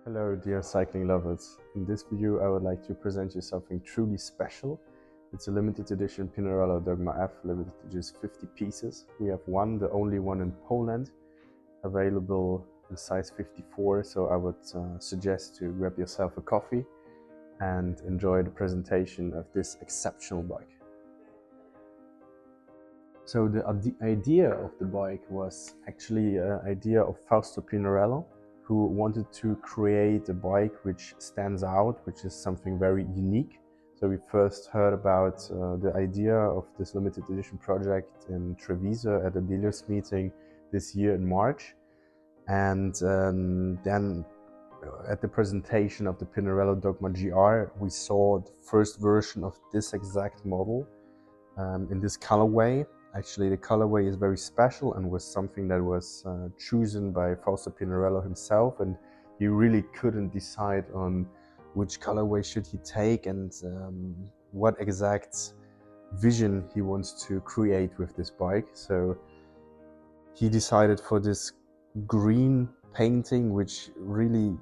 Hello dear cycling lovers, in this video I would like to present you something truly special. It's a limited edition Pinarello Dogma F, limited to just 50 pieces. We have one, the only one in Poland, available in size 54, so I would suggest to grab yourself a coffee and enjoy the presentation of this exceptional bike. So the idea of the bike was actually an idea of Fausto Pinarello, who wanted to create a bike which stands out, which is something very unique. So we first heard about the idea of this limited edition project in Treviso at a dealers meeting this year in March. And then at the presentation of the Pinarello Dogma GR, we saw the first version of this exact model in this colorway. Actually, the colorway is very special and was something that was chosen by Fausto Pinarello himself, and he really couldn't decide on which colorway should he take and what exact vision he wants to create with this bike. So he decided for this green painting, which really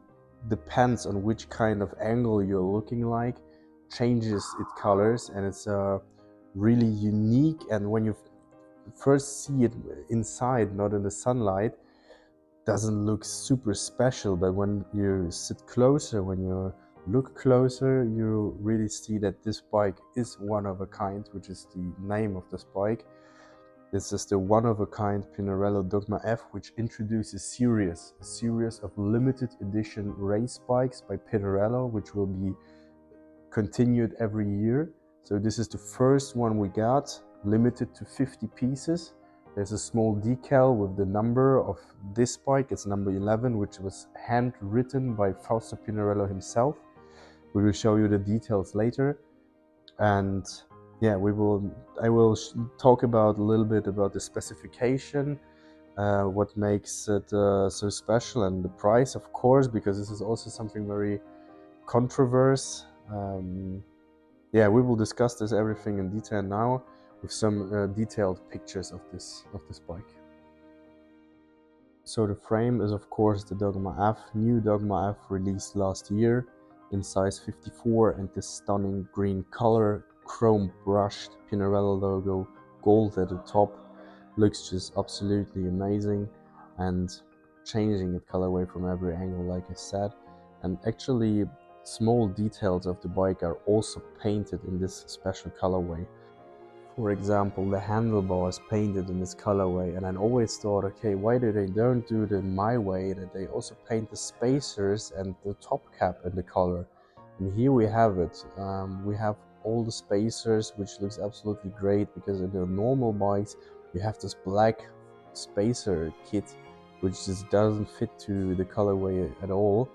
depends on which kind of angle you're looking like, changes its colors, and it's really unique. And when you first see it inside, not in the sunlight, doesn't look super special, but when you sit closer, when you look closer, you really see that this bike is one of a kind, which is the name of this bike. This is the one-of-a-kind Pinarello Dogma F, which introduces a series of limited edition race bikes by Pinarello, which will be continued every year. So this is the first one we got, limited to 50 pieces. There's a small decal with the number of this bike. It's number 11, which was handwritten by Fausto Pinarello himself. We will show you the details later. And yeah, I will talk about a little bit about the specification, what makes it so special, and the price, of course, because this is also something very controversial. Yeah, we will discuss this everything in detail now with some detailed pictures of this bike. So the frame is of course the Dogma F, new Dogma F released last year in size 54, and this stunning green color, chrome brushed Pinarello logo, gold at the top, looks just absolutely amazing, and changing its colorway from every angle, like I said. And actually small details of the bike are also painted in this special colorway. For example, the handlebar is painted in this colorway, and I always thought, okay, why do they don't do it in my way, that they also paint the spacers and the top cap in the color. And here we have it. We have all the spacers, which looks absolutely great, because in the normal bikes you have this black spacer kit which just doesn't fit to the colorway at all.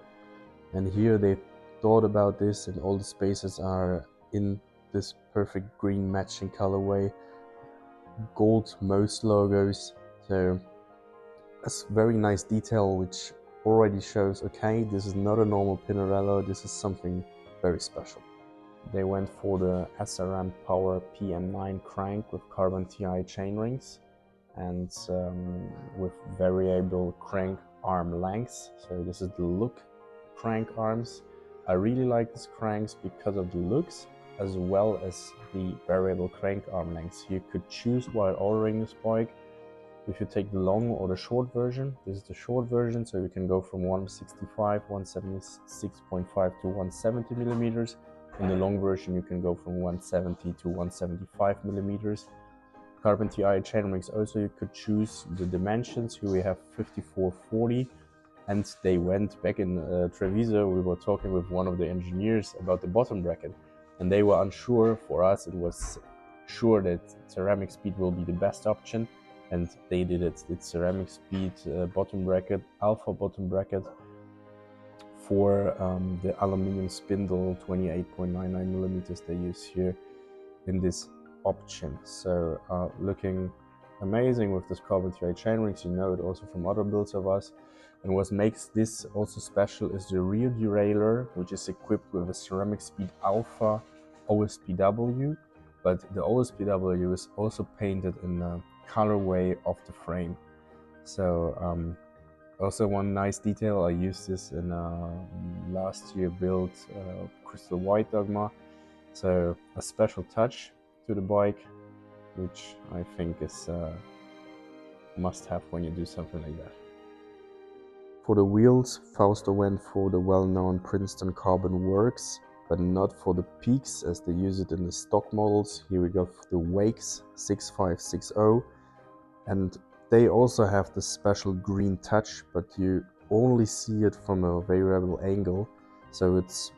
And here they thought about this, and all the spacers are in this perfect green matching colorway, gold most logos. So that's very nice detail, which already shows, okay, this is not a normal Pinarello, this is something very special. They went for the SRM PM9 crank with carbon TI chainrings and with variable crank arm lengths. So this is the look crank arms. I really like these cranks because of the looks, as well as the variable crank arm lengths. You could choose while ordering this bike if you take the long or the short version. This is the short version, so you can go from 165, 176.5 to 170 millimeters. In the long version, you can go from 170 to 175 millimeters. Carbon TI chainrings also, you could choose the dimensions. Here we have 5440. And they went back in Treviso. We were talking with one of the engineers about the bottom bracket, and they were unsure. For us, it was sure that CeramicSpeed will be the best option, and they did it. It's CeramicSpeed bottom bracket, Alpha bottom bracket for the aluminum spindle, 28.99 millimeters they use here in this option. So looking amazing with this carbon TI chainrings. You know it also from other builds of us. And what makes this also special is the rear derailleur, which is equipped with a CeramicSpeed Alpha OSPW, but the OSPW is also painted in the colorway of the frame. So Also, one nice detail, I used this in last year built crystal white Dogma, so a special touch to the bike, which I think is must have when you do something like that. For the wheels, Fausto went for the well-known Princeton CarbonWorks, but not for the peaks as they use it in the stock models. Here we got the Wakes 6560, and they also have the special green touch, but you only see it from a variable angle, so it's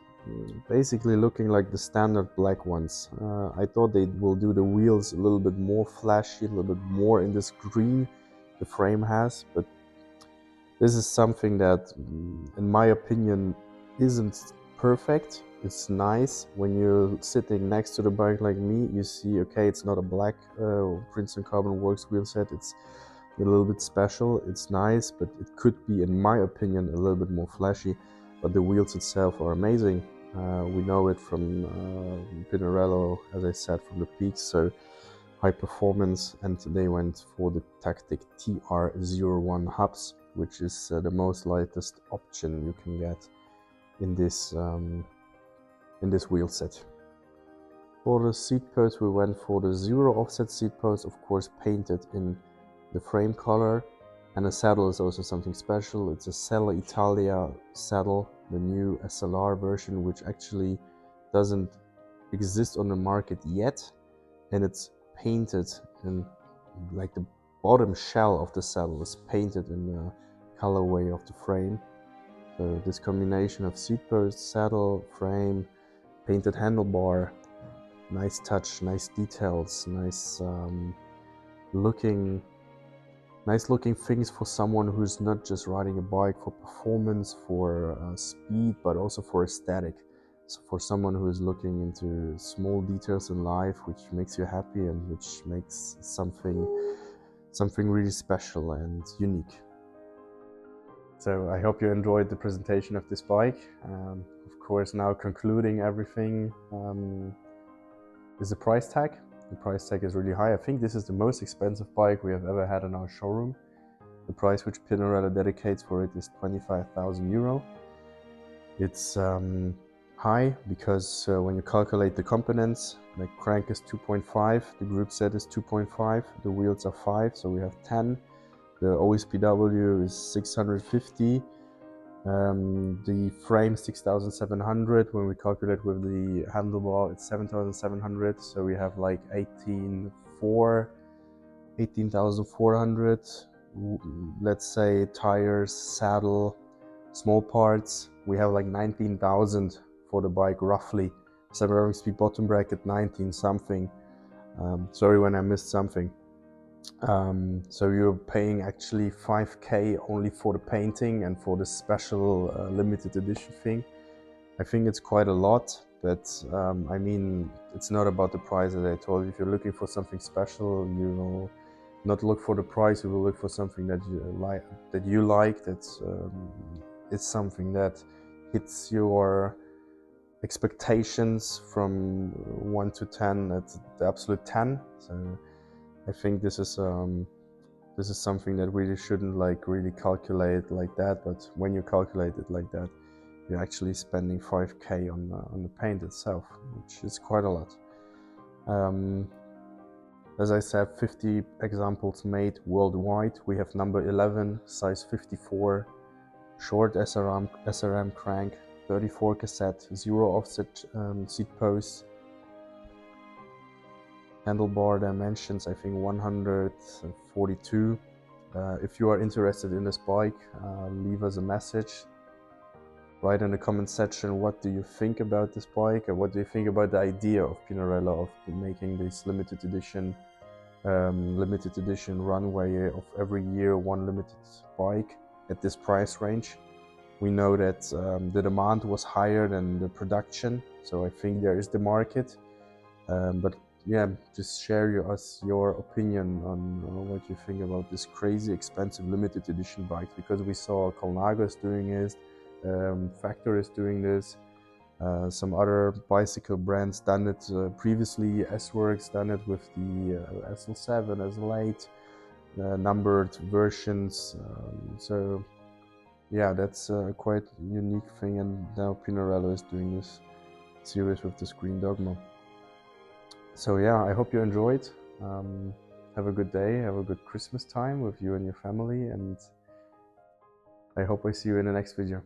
basically looking like the standard black ones. I thought they will do the wheels a little bit more flashy, a little bit more in this green the frame has, but this is something that, in my opinion, isn't perfect. It's nice when you're sitting next to the bike like me, you see, okay, it's not a black Princeton CarbonWorks wheel set, it's a little bit special, it's nice, but it could be, in my opinion, a little bit more flashy. But the wheels itself are amazing. We know it from Pinarello, as I said, from the peaks, so high performance, and they went for the Tactic TR01 hubs, which is the most lightest option you can get in this wheel set. For the seat post, we went for the zero offset seat post, of course painted in the frame color, and the saddle is also something special. It's a Selle Italia saddle, the new SLR version, which actually doesn't exist on the market yet, and it's painted in, like, the bottom shell of the saddle is painted in the colorway of the frame. So this combination of seat post, saddle, frame, painted handlebar, nice touch, nice details, nice looking things for someone who's not just riding a bike for performance, for speed, but also for aesthetic. So for someone who is looking into small details in life, which makes you happy and which makes something really special and unique. So I hope you enjoyed the presentation of this bike. Of course, now concluding everything is the price tag. The price tag is really high. I think this is the most expensive bike we have ever had in our showroom. The price which Pinarello dedicates for it is 25,000 euro. It's high because when you calculate the components, the crank is 2.5, the group set is 2.5, the wheels are 5, so we have 10. The OSPW is 650. The frame 6,700. When we calculate with the handlebar, it's 7,700. So we have like 18,400. Let's say tires, saddle, small parts. We have like 19,000 for the bike roughly. CeramicSpeed bottom bracket 19 something. Sorry when I missed something. So you're paying actually 5K only for the painting and for the special limited edition thing. I think it's quite a lot, but I mean, it's not about the price, as I told you. If you're looking for something special, you will not look for the price, you will look for something that you like, that is something that hits your expectations from 1 to 10 at the absolute 10. So I think this is something that really shouldn't really calculate like that, but when you calculate it like that, you're actually spending 5K on the paint itself, which is quite a lot. As I said, 50 examples made worldwide. We have number 11, size 54, short SRM crank, 34 cassette, zero offset seat posts. Handlebar dimensions, I think 142. If you are interested in this bike, leave us a message. Write in the comment section, what do you think about this bike, or what do you think about the idea of Pinarello of making this limited edition runway of every year one limited bike at this price range. We know that the demand was higher than the production, so I think there is the market, but yeah, just share your opinion on what you think about this crazy expensive limited edition bikes, because we saw Colnago is doing it, Factor is doing this, some other bicycle brands done it previously. S-Works done it with the SL7, SL8, numbered versions. So yeah, that's a quite unique thing, and now Pinarello is doing this series with this green Dogma. So yeah, I hope you enjoyed. Have a good day, have a good Christmas time with you and your family, and I hope I see you in the next video.